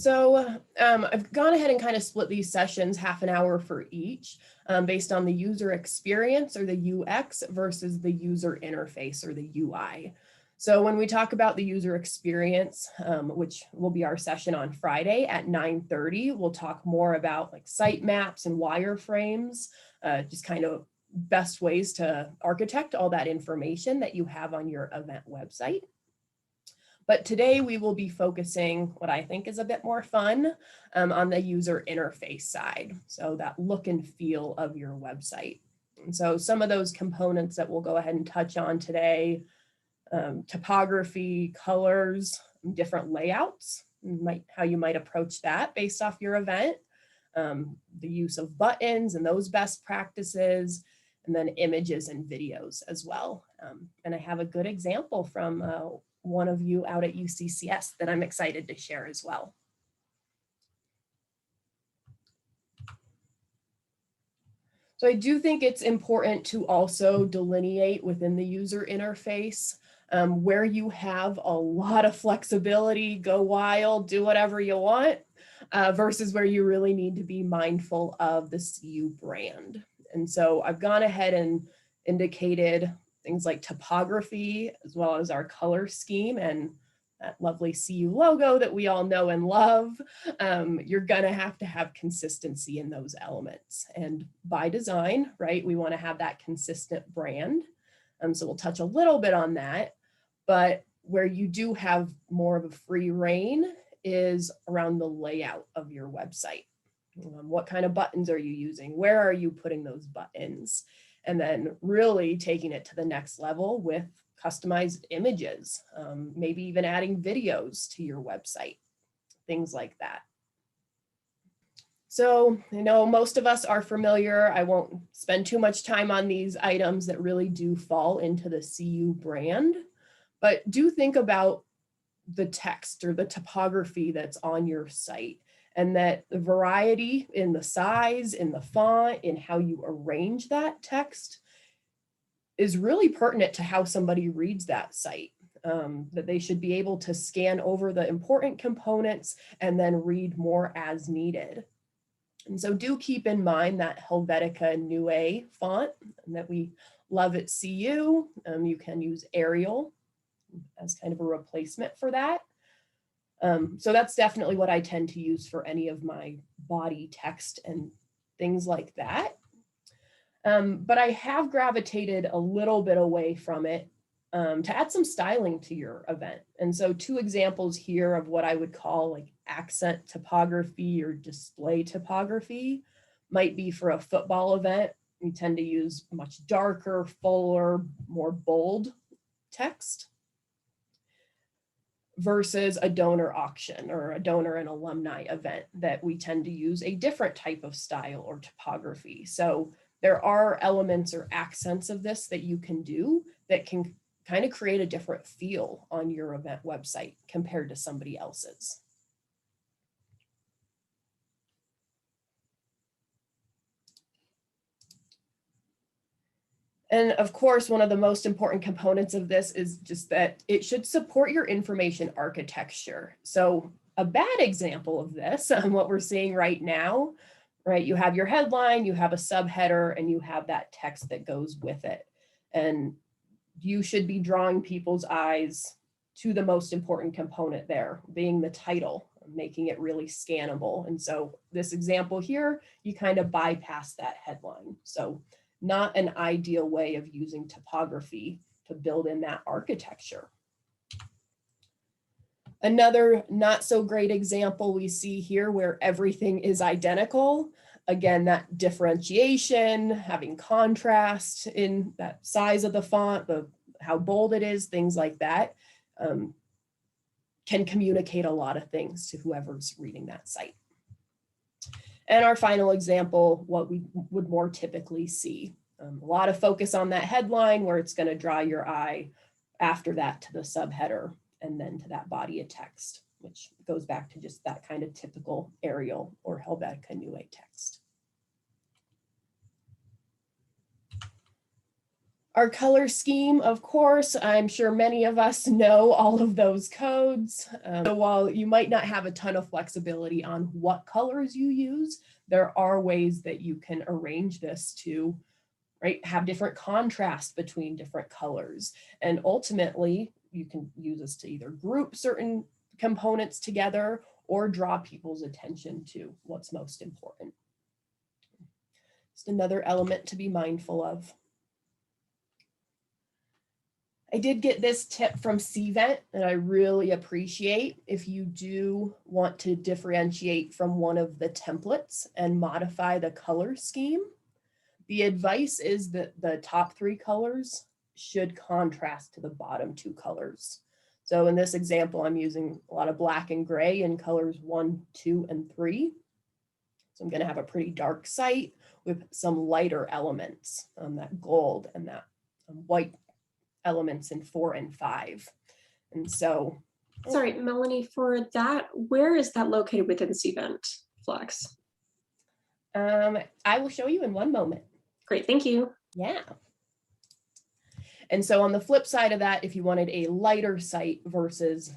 I've gone ahead and kind of split these sessions half an hour for each based on the user experience or the UX versus the user interface or the UI. So when we talk about the user experience, which will be our session on Friday at 9:30, we'll talk more about like site maps and wireframes, just kind of best ways to architect all that information that you have on your event website. But today we will be focusing what I think is a bit more fun on the user interface side. So that look and feel of your website. And so some of those components that we'll go ahead and touch on today, topography, colors, different layouts, how you might approach that based off your event, the use of buttons and those best practices, and then images and videos as well. And I have a good example from one of you out at UCCS that I'm excited to share as well. So I do think it's important to also delineate within the user interface where you have a lot of flexibility, go wild, do whatever you want, versus where you really need to be mindful of the CU brand. And so I've gone ahead and indicated things like topography, as well as our color scheme and that lovely CU logo that we all know and love. You're gonna have to have consistency in those elements. And by design, right, we wanna have that consistent brand. So we'll touch a little bit on that, but where you do have more of a free reign is around the layout of your website. What kind of buttons are you using? Where are you putting those buttons? And then really taking it to the next level with customized images, maybe even adding videos to your website, things like that. So I know most of us are familiar. I won't spend too much time on these items that really do fall into the CU brand, but do think about the text or the topography that's on your site, and that the variety in the size, in the font, in how you arrange that text is really pertinent to how somebody reads that site, that they should be able to scan over the important components and then read more as needed. And so do keep in mind that Helvetica Neue font that we love at CU. You can use Arial as kind of a replacement for that. So that's definitely what I tend to use for any of my body text and things like that. But I have gravitated a little bit away from it to add some styling to your event. And so two examples here of what I would call like accent topography or display topography might be for a football event. We tend to use much darker, fuller, more bold text versus a donor auction or a donor and alumni event that we tend to use a different type of style or topography. So there are elements or accents of this that you can do that can kind of create a different feel on your event website compared to somebody else's. And of course, one of the most important components of this is just that it should support your information architecture. So a bad example of this, what we're seeing right now, right? You have your headline, you have a subheader, and you have that text that goes with it. And you should be drawing people's eyes to the most important component there, being the title, making it really scannable. And so this example here, you kind of bypass that headline. So not an ideal way of using topography to build in that architecture. Another not so great example we see here where everything is identical. Again, that differentiation, having contrast in that size of the font, how bold it is, things like that, can communicate a lot of things to whoever's reading that site. And our final example, what we would more typically see. A lot of focus on that headline where it's going to draw your eye, after that to the subheader, and then to that body of text, which goes back to just that kind of typical Arial or Helvetica Neue text. Our color scheme, of course, I'm sure many of us know all of those codes. So while you might not have a ton of flexibility on what colors you use, there are ways that you can arrange this to, right, have different contrast between different colors. And ultimately, you can use this to either group certain components together or draw people's attention to what's most important. Just another element to be mindful of. I did get this tip from Cvent that I really appreciate. If you do want to differentiate from one of the templates and modify the color scheme, the advice is that the top 3 colors should contrast to the bottom 2 colors. So in this example, I'm using a lot of black and gray in colors 1, 2, and 3. So I'm going to have a pretty dark site with some lighter elements, that gold and that white elements in 4 and 5. And so, sorry, Melanie, for that, where is that located within Cvent Flex? I will show you in one moment. Great, thank you. Yeah. And so on the flip side of that, if you wanted a lighter site versus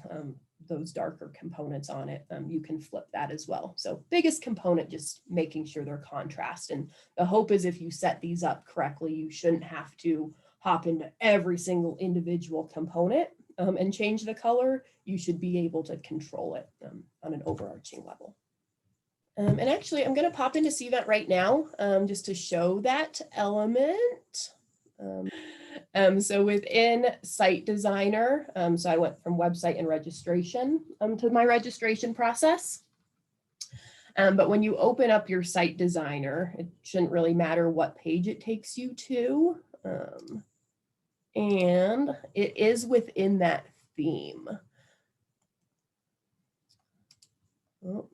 those darker components on it, you can flip that as well. So biggest component, just making sure they're contrast. And the hope is if you set these up correctly, you shouldn't have to hop into every single individual component and change the color. You should be able to control it on an overarching level. And actually, I'm going to pop into Cvent right now just to show that element. So within Site Designer, so I went from website and registration to my registration process. But when you open up your Site Designer, it shouldn't really matter what page it takes you to. And it is within that theme. Oh.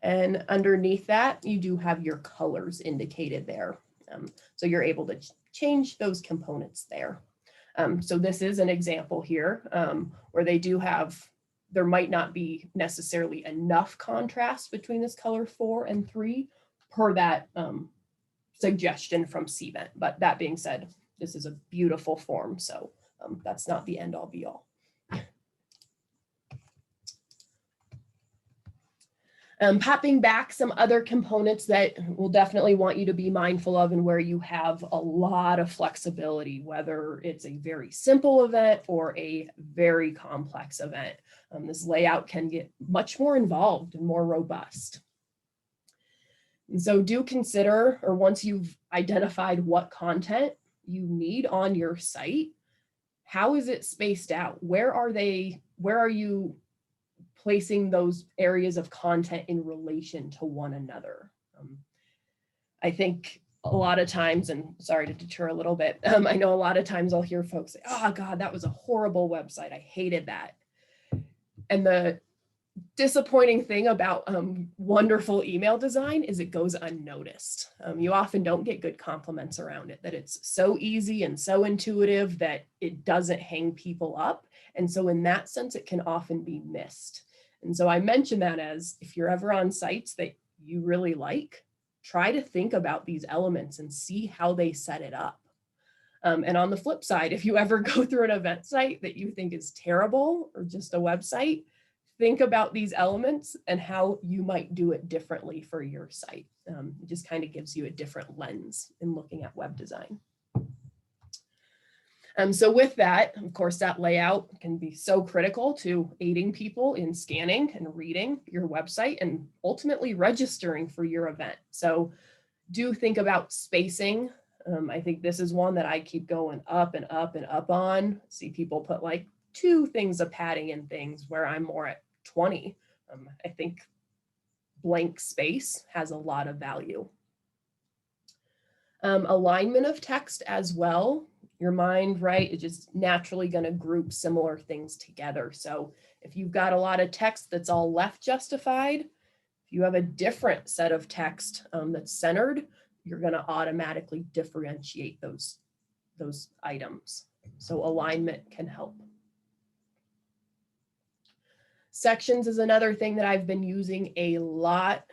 And underneath that, you do have your colors indicated there. So you're able to change those components there. So this is an example here where they do have, there might not be necessarily enough contrast between this color 4 and 3 per that suggestion from Cvent. But that being said, this is a beautiful form, so that's not the end all be all. Popping back some other components that we'll definitely want you to be mindful of and where you have a lot of flexibility, whether it's a very simple event or a very complex event. This layout can get much more involved and more robust. And so do consider, or once you've identified what content you need on your site, how is it spaced out? Where are you placing those areas of content in relation to one another? I think a lot of times, and sorry to deter a little bit, I know a lot of times I'll hear folks say, oh God, that was a horrible website. I hated that. And the disappointing thing about wonderful email design is it goes unnoticed. You often don't get good compliments around it, that it's so easy and so intuitive that it doesn't hang people up. And so in that sense, it can often be missed. And so I mention that as if you're ever on sites that you really like, try to think about these elements and see how they set it up. And on the flip side, if you ever go through an event site that you think is terrible or just a website, think about these elements and how you might do it differently for your site. It just kind of gives you a different lens in looking at web design. So with that, of course, that layout can be so critical to aiding people in scanning and reading your website and ultimately registering for your event. So do think about spacing. I think this is one that I keep going up and up and up on. See people put like 2 things of padding in things where I'm more at 20. I think blank space has a lot of value. Alignment of text as well. Your mind, right, is just naturally going to group similar things together. So if you've got a lot of text that's all left justified, if you have a different set of text that's centered, you're going to automatically differentiate those items. So alignment can help. Sections is another thing that I've been using a lot,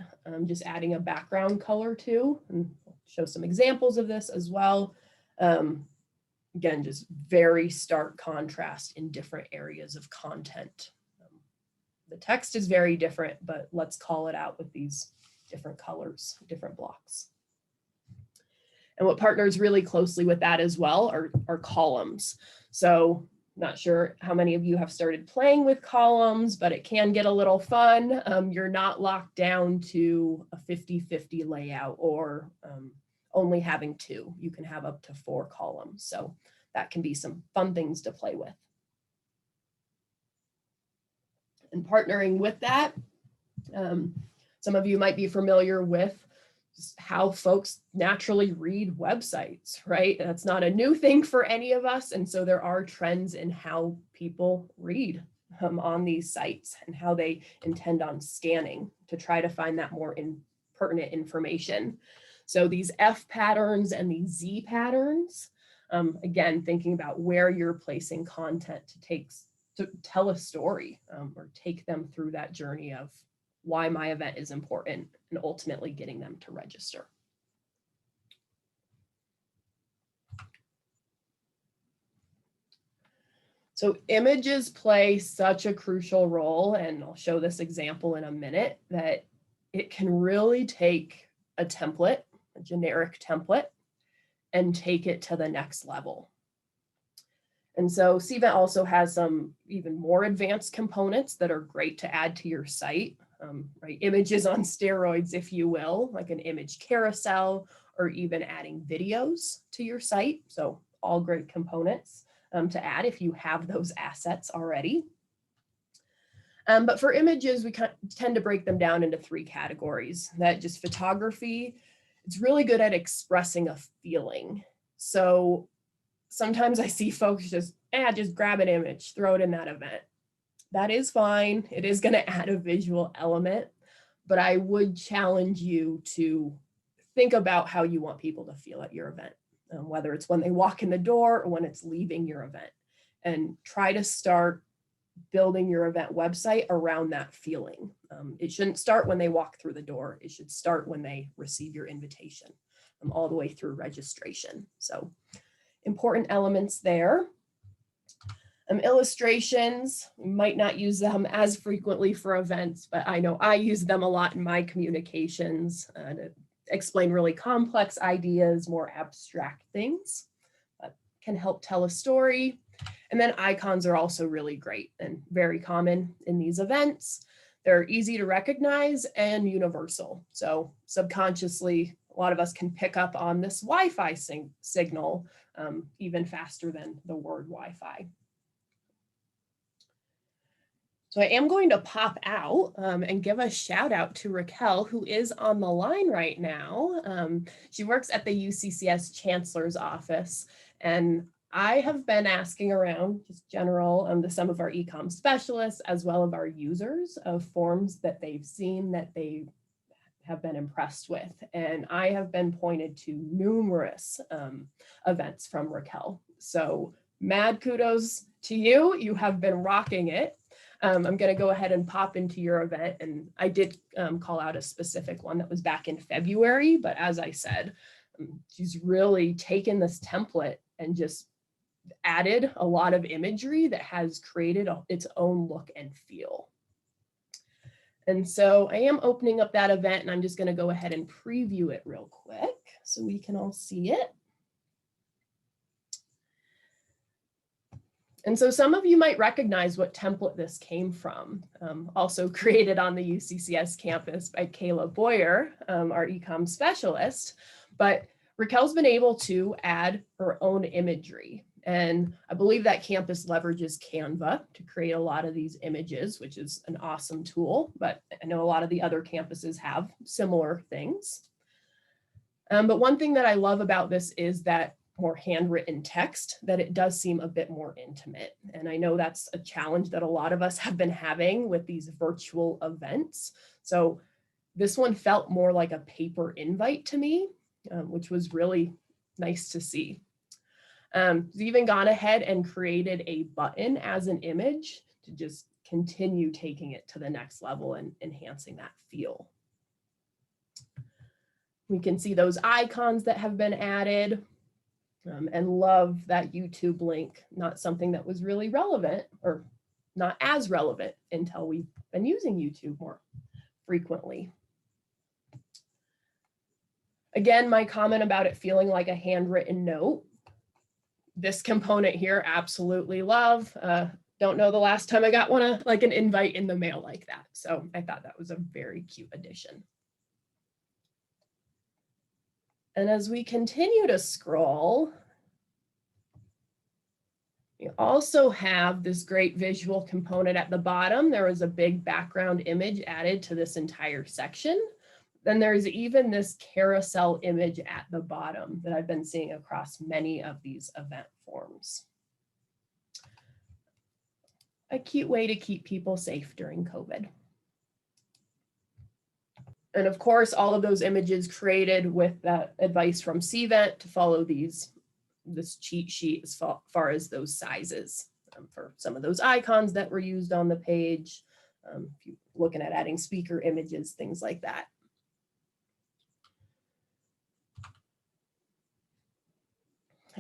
just adding a background color to, and I'll show some examples of this as well. Again, just very stark contrast in different areas of content. The text is very different, but let's call it out with these different colors, different blocks. And what partners really closely with that as well are columns. So not sure how many of you have started playing with columns, but it can get a little fun. You're not locked down to a 50-50 layout or only having 2. You can have up to 4 columns. So that can be some fun things to play with. And partnering with that, some of you might be familiar with how folks naturally read websites, right? That's not a new thing for any of us. And so there are trends in how people read on these sites and how they intend on scanning to try to find that more pertinent information. So these F patterns and these Z patterns, again, thinking about where you're placing content to tell a story or take them through that journey of why my event is important and ultimately getting them to register. So images play such a crucial role, and I'll show this example in a minute, that it can really take a template, a generic template, and take it to the next level. And so Cvent also has some even more advanced components that are great to add to your site. Right, images on steroids, if you will, like an image carousel, or even adding videos to your site. So all great components to add if you have those assets already. But for images, we tend to break them down into 3 categories. That just photography, it's really good at expressing a feeling. So sometimes I see folks just grab an image, throw it in that event. That is fine. It is going to add a visual element, but I would challenge you to think about how you want people to feel at your event, whether it's when they walk in the door or when it's leaving your event, and try to start building your event website around that feeling. It shouldn't start when they walk through the door. It should start when they receive your invitation, all the way through registration. So important elements there. Illustrations, we might not use them as frequently for events, but I know I use them a lot in my communications to explain really complex ideas, more abstract things that can help tell a story. And then icons are also really great and very common in these events. They're easy to recognize and universal. So subconsciously, a lot of us can pick up on this Wi-Fi signal even faster than the word Wi-Fi. So I am going to pop out and give a shout out to Raquel, who is on the line right now. She works at the UCCS Chancellor's Office, and I have been asking around, just general, to some of our eComm specialists, as well as our users, of forms that they've seen that they have been impressed with. And I have been pointed to numerous events from Raquel. So mad kudos to you. You have been rocking it. I'm going to go ahead and pop into your event. And I did call out a specific one that was back in February. But as I said, she's really taken this template and just added a lot of imagery that has created its own look and feel. And so I am opening up that event, and I'm just going to go ahead and preview it real quick so we can all see it. And so some of you might recognize what template this came from, also created on the UCCS campus by Kayla Boyer, our eComm specialist. But Raquel's been able to add her own imagery. And I believe that campus leverages Canva to create a lot of these images, which is an awesome tool. But I know a lot of the other campuses have similar things. But one thing that I love about this is that more handwritten text, that it does seem a bit more intimate. And I know that's a challenge that a lot of us have been having with these virtual events. So this one felt more like a paper invite to me, which was really nice to see. We've even gone ahead and created a button as an image to just continue taking it to the next level and enhancing that feel. We can see those icons that have been added. and love that YouTube link, not something that was really relevant or not as relevant until we've been using YouTube more frequently. Again, my comment about it feeling like a handwritten note. This component here, absolutely love. Don't know the last time I got one like an invite in the mail like that. So I thought that was a very cute addition. And as we continue to scroll, you also have this great visual component at the bottom. There was a big background image added to this entire section. Then there's even this carousel image at the bottom that I've been seeing across many of these event forms. A cute way to keep people safe during COVID. And of course, all of those images created with that advice from Cvent to follow this cheat sheet as far as those sizes for some of those icons that were used on the page. If you're looking at adding speaker images, things like that.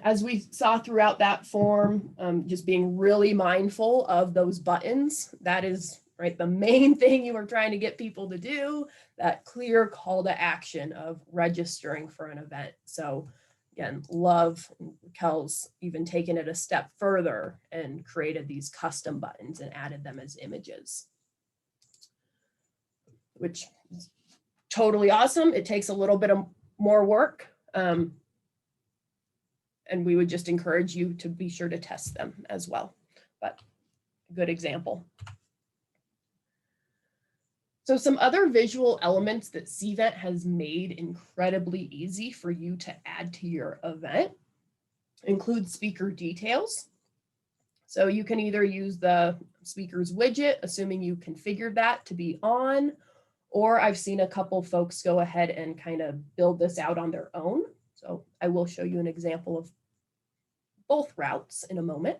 As we saw throughout that form, just being really mindful of those buttons. That is right, the main thing you are trying to get people to do, that clear call to action of registering for an event. So again, love Kel's even taken it a step further and created these custom buttons and added them as images, which is totally awesome. It takes a little bit of more work. And we would just encourage you to be sure to test them as well. But a good example. So some other visual elements that Cvent has made incredibly easy for you to add to your event include speaker details. So you can either use the speakers widget, assuming you configured that to be on, or I've seen a couple folks go ahead and kind of build this out on their own. So I will show you an example of both routes in a moment.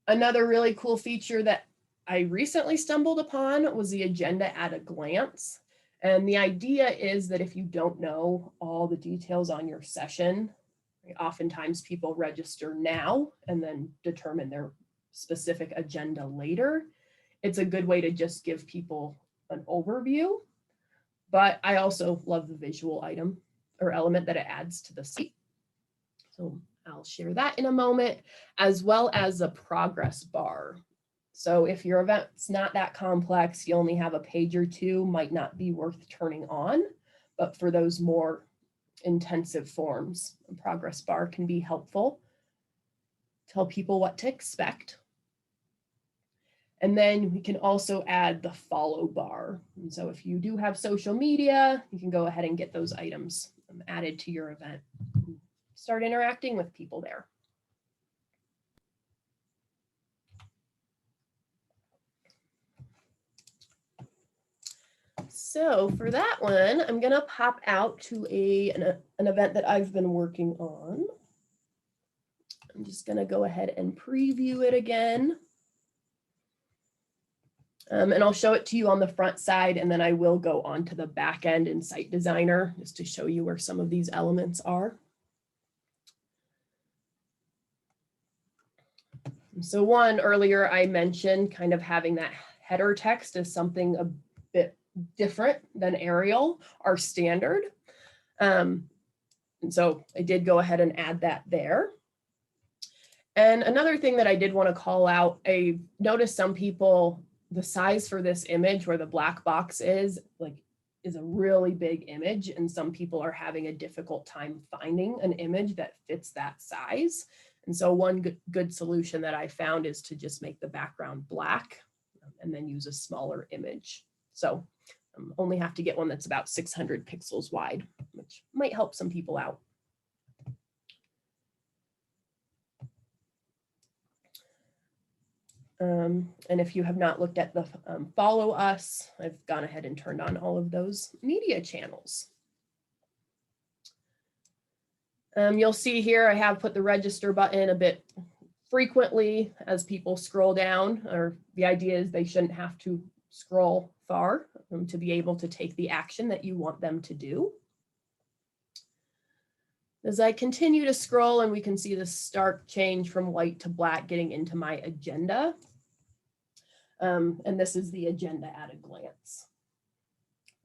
Another really cool feature that I recently stumbled upon was the agenda at a glance. And the idea is that if you don't know all the details on your session, oftentimes people register now and then determine their specific agenda later. It's a good way to just give people an overview. But I also love the visual item or element that it adds to the site. So I'll share that in a moment, as well as a progress bar. So if your event's not that complex, you only have a page or two, might not be worth turning on. But for those more intensive forms, a progress bar can be helpful. Tell people what to expect. And then we can also add the follow bar. And so if you do have social media, you can go ahead and get those items added to your event. Start interacting with people there. So for that one, I'm going to pop out to an event that I've been working on. I'm just going to go ahead and preview it again. And I'll show it to you on the front side, and then I will go on to the back end in Site Designer just to show you where some of these elements are. So one, earlier I mentioned kind of having that header text as something a bit different than Arial, our standard. And so I did go ahead and add that there. And another thing that I did want to call out, I noticed some people, the size for this image where the black box is a really big image, and some people are having a difficult time finding an image that fits that size. And so one good solution that I found is to just make the background black and then use a smaller image. So only have to get one that's about 600 pixels wide, which might help some people out. And if you have not looked at the follow us, I've gone ahead and turned on all of those media channels. You'll see here I have put the register button a bit frequently as people scroll down, or the idea is they shouldn't have to scroll far to be able to take the action that you want them to do. As I continue to scroll, and we can see the stark change from white to black getting into my agenda. And this is the agenda at a glance.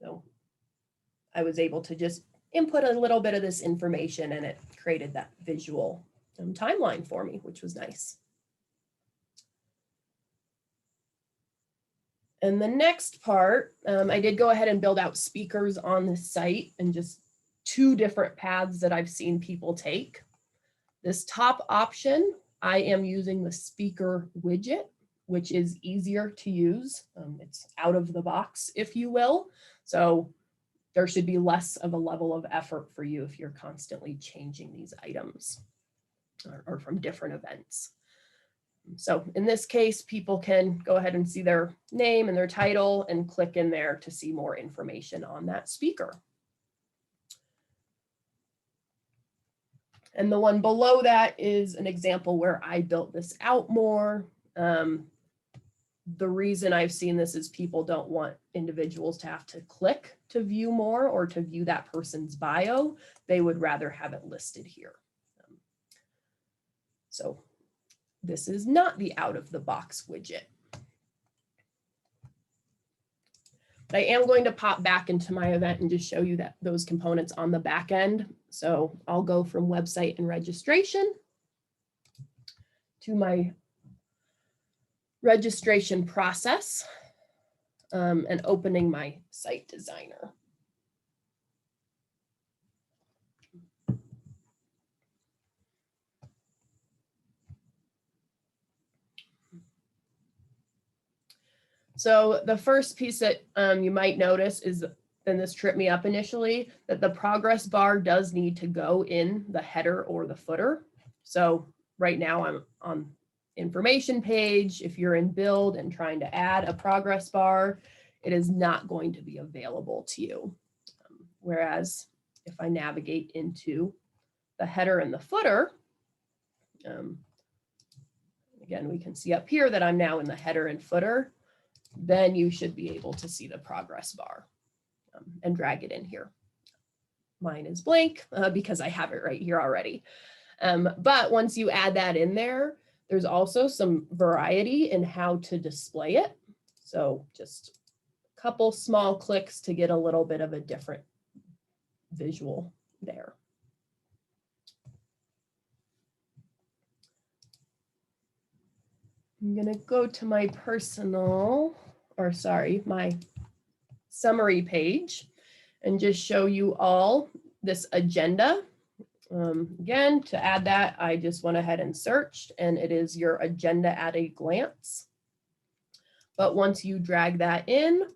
So I was able to just input a little bit of this information, and it created that visual timeline for me, which was nice. And the next part, I did go ahead and build out speakers on the site, and just 2 different paths that I've seen people take. This top option, I am using the speaker widget, which is easier to use. It's out of the box, if you will. So there should be less of a level of effort for you if you're constantly changing these items or from different events. So in this case, people can go ahead and see their name and their title and click in there to see more information on that speaker. And the one below that is an example where I built this out more. The reason I've seen this is people don't want individuals to have to click to view more or to view that person's bio. They would rather have it listed here. So this is not the out of the box widget. But I am going to pop back into my event and just show you that those components on the back end. So I'll go from website and registration to my registration process and opening my site designer. So the first piece that you might notice is, then this tripped me up initially, that the progress bar does need to go in the header or the footer. So right now I'm on information page. If you're in build and trying to add a progress bar, it is not going to be available to you. Whereas if I navigate into the header and the footer, again, we can see up here that I'm now in the header and footer. Then you should be able to see the progress bar and drag it in here. Mine is blank because I have it right here already. But once you add that in there, there's also some variety in how to display it. So just a couple small clicks to get a little bit of a different visual there. I'm going to go to my my summary page and just show you all this agenda. Again, to add that, I just went ahead and searched, and it is your agenda at a glance. But once you drag that in,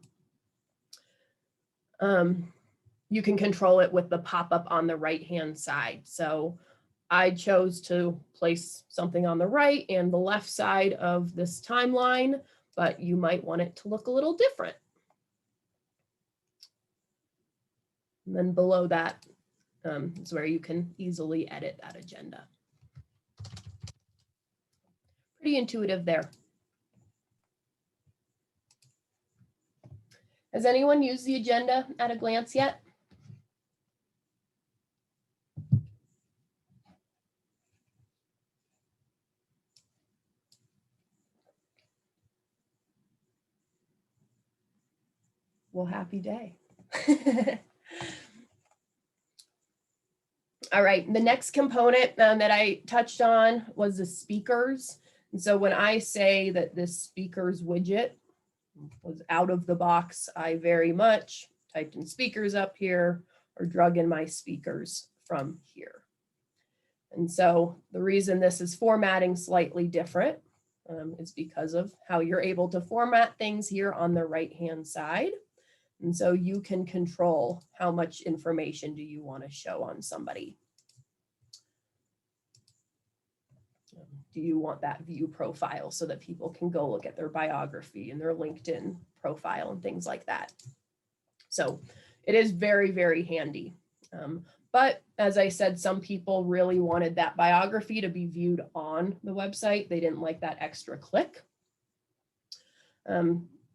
you can control it with the pop-up on the right-hand side. So I chose to place something on the right and the left side of this timeline, but you might want it to look a little different. And then below that is where you can easily edit that agenda. Pretty intuitive there. Has anyone used the agenda at a glance yet? Well, happy day. All right, the next component that I touched on was the speakers. And so when I say that this speakers widget was out of the box, I very much typed in speakers up here or drug in my speakers from here. And so the reason this is formatting slightly different is because of how you're able to format things here on the right-hand side. And so you can control how much information do you want to show on somebody. Do you want that view profile so that people can go look at their biography and their LinkedIn profile and things like that? So it is very, very handy. But as I said, some people really wanted that biography to be viewed on the website. They didn't like that extra click.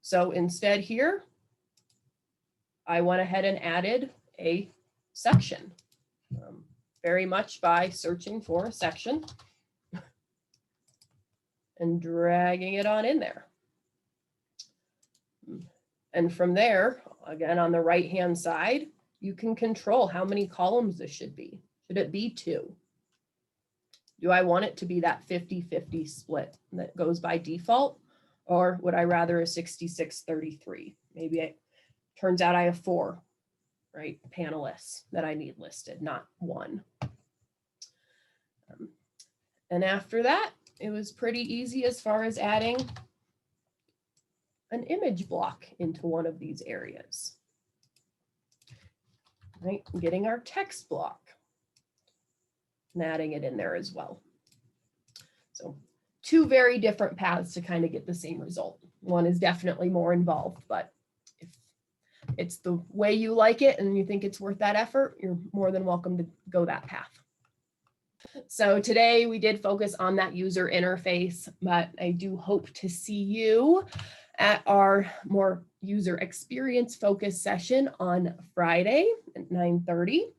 So instead here, I went ahead and added a section. very much by searching for a section and dragging it on in there. And from there, again, on the right-hand side, you can control how many columns this should be. Should it be 2? Do I want it to be that 50-50 split that goes by default? Or would I rather a 66-33? Maybe it turns out I have 4, right, panelists that I need listed, not 1. And after that, it was pretty easy as far as adding an image block into one of these areas. Right, getting our text block and adding it in there as well. So 2 very different paths to kind of get the same result. One is definitely more involved, but if it's the way you like it and you think it's worth that effort, you're more than welcome to go that path. So today we did focus on that user interface, but I do hope to see you at our more user experience focused session on Friday at 9:30.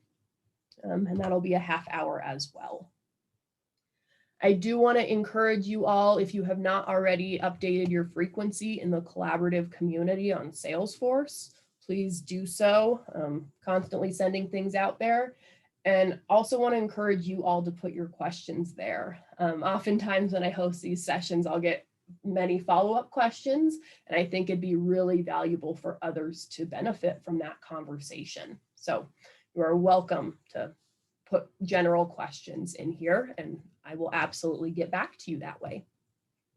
And that'll be a half hour as well. I do want to encourage you all, if you have not already updated your frequency in the collaborative community on Salesforce, please do so. Constantly sending things out there. And also want to encourage you all to put your questions there. Oftentimes when I host these sessions, I'll get many follow-up questions, and I think it'd be really valuable for others to benefit from that conversation. So you are welcome to put general questions in here, and I will absolutely get back to you that way.